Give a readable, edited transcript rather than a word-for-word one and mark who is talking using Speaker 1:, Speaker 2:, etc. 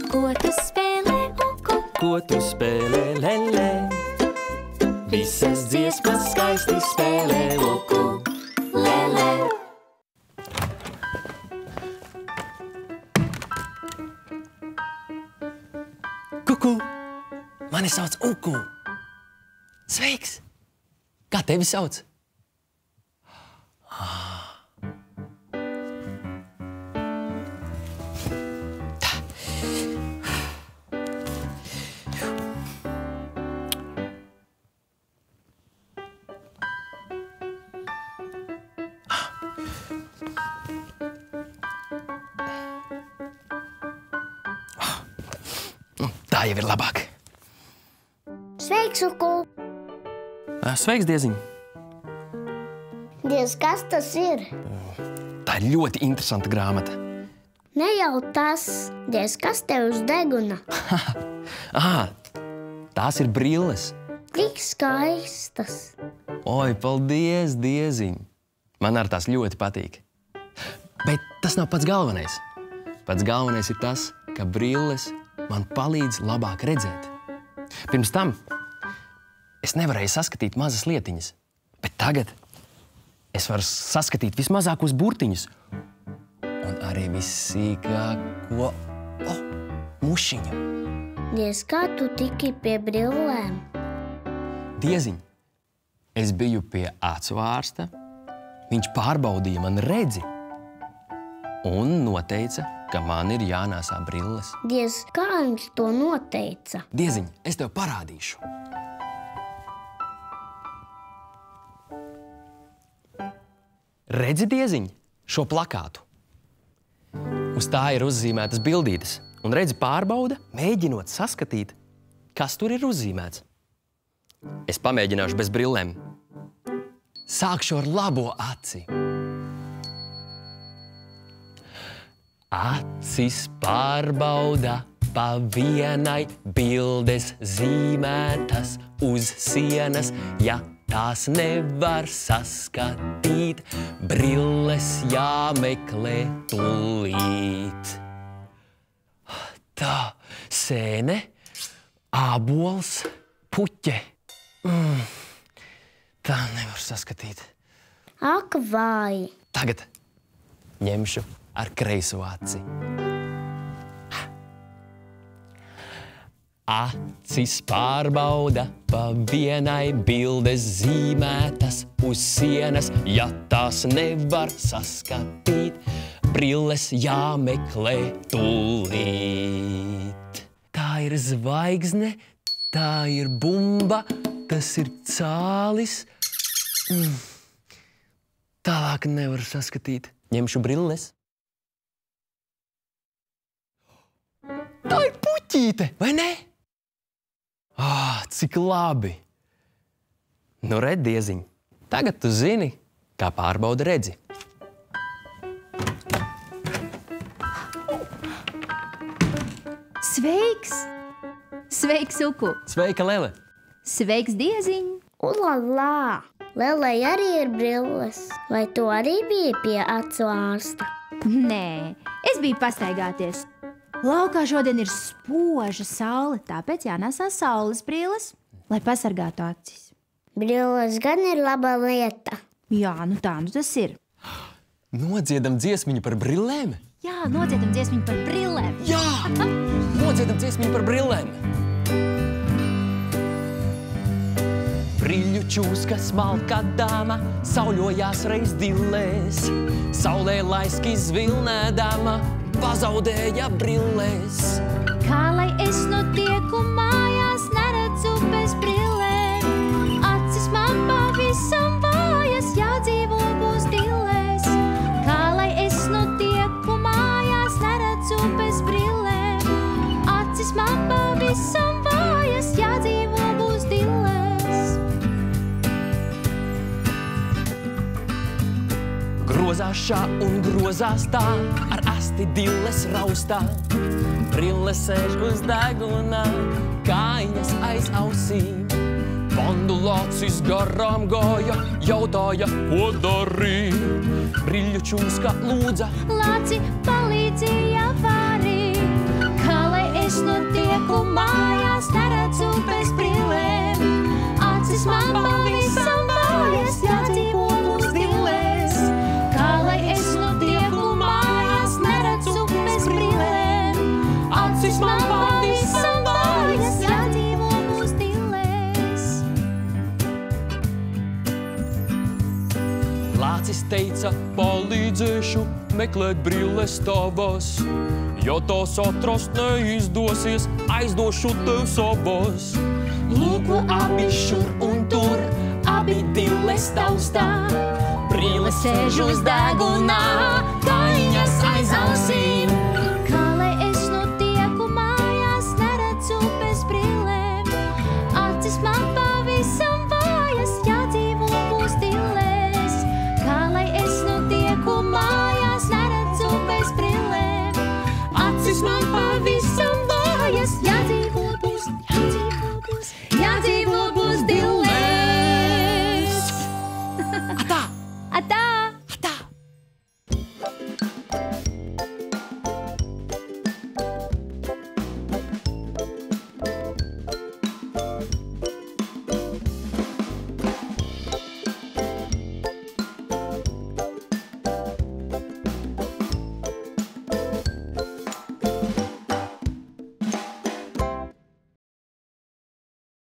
Speaker 1: Ko tu spēlē, uku?
Speaker 2: Ko tu spēlē, lelē? Visas dziesmas skaisti spēlē, uku, lelē. Kuku, mani sauc Uku. Sveiks! Kā tevi sauc? Tā jau ir labāk.
Speaker 3: Sveiks, Uku!
Speaker 2: Sveiks, Dieziņ!
Speaker 3: Diez, kas tas ir?
Speaker 2: Tā ir ļoti interesanta grāmata.
Speaker 3: Ne jau tas. Diez, kas tev uz deguna?
Speaker 2: Tās ir brilles.
Speaker 3: Tik skaistas.
Speaker 2: Oi, paldies, Dieziņ! Man ar tās ļoti patīk. Bet tas nav pats galvenais. Pats galvenais ir tas, ka brilles man palīdz labāk redzēt. Pirms tam es nevarēju saskatīt mazas lietiņas, bet tagad es varu saskatīt vismazākos burtiņus un arī vissīkāko mušiņu.
Speaker 3: Diez, kā tu tiki pie brillēm?
Speaker 2: Dieziņ, es biju pie acu ārsta, viņš pārbaudīja man redzi un noteica, ka man ir jānēsā brilles.
Speaker 3: Diez, kā viņš to noteica?
Speaker 2: Dieziņ, es tev parādīšu. Redzi, Dieziņ, šo plakātu? Uz tā ir uzzīmētas bildītes. Un redzi, pārbauda, mēģinot saskatīt, kas tur ir uzzīmēts. Es pamēģināšu bez brillēm. Sākšu ar labo aci. Acis pārbauda, pa vienai bildes zīmētas uz sienas, ja tās nevar saskatīt, brilles jāmeklē tūlīt. Tā, sēne, ābols, puķe. Tā nevar saskatīt.
Speaker 3: Ak, vai!
Speaker 2: Tagad ņemšu ar kreiso aci. Acis pārbauda, pa vienai bildes zīmētas uz sienas, ja tās nevar saskatīt, brilles jāmeklē tūlīt. Tā ir zvaigzne, tā ir bumba, tas ir cālis. Tālāk nevaru saskatīt. Ņemšu brilles. Tā ir puķīte, vai ne? Cik labi! Nu, redz, Dieziņ, tagad tu zini, kā pārbauda redzi.
Speaker 1: Sveiks! Sveiks, Uku!
Speaker 2: Sveika, Lele!
Speaker 1: Sveiks, Dieziņ!
Speaker 3: Ulala! Lelei arī ir brilles. Vai tu arī biji pie acu ārsta?
Speaker 1: Nē, es biju pastaigāties. Laukā šodien ir spoža saule, tāpēc jānēsā saules brilles, lai pasargātu acis.
Speaker 3: Brilles gan ir laba lieta.
Speaker 1: Jā, nu tā nu tas ir.
Speaker 2: Nodziedam dziesmiņu par brillēm?
Speaker 1: Jā, nodziedam dziesmiņu par brillēm.
Speaker 2: Jā! Nodziedam dziesmiņu par brillēm. Briļu čūska smalka dama sauļojās reiz dillēs. Saulē laiski zvilnēdama pazaudēja brilles.
Speaker 1: Kā lai es nu tieku mājās, neredzu bez brillēm. Acis man pavisam vājas, jādzīvo būs dillēs. Kā lai es nu tieku mājās, neredzu bez brillēm. Acis man pavisam vājas, jādzīvo būs dillēs.
Speaker 2: Grozās šā un grozās tā, ar asti dilles raustā. Brilles sēž uz deguna, kājiņas aiz ausīm. Pandulācis garām gāja, jautāja, ko darīt. Briļu čūska lūdza,
Speaker 1: Lāci palīdzīja vārī. Kā lai
Speaker 4: teica, palīdzēšu meklēt brilles tavas. Ja tās atrast neizdosies, aizdošu tev savas.
Speaker 5: Lūku abi šur un tur, abi dilles taustā. Brilles sēž uz degunā, kaiņas aiz ausīm.
Speaker 1: Kā lai es nu tieku mājās, neredzu bez brillēm. Acis man pavisam vājas, jādzīvo būs dillēs. Kā lai es nu tieku mājās, neredzu bez brillēm. Acis man pavisam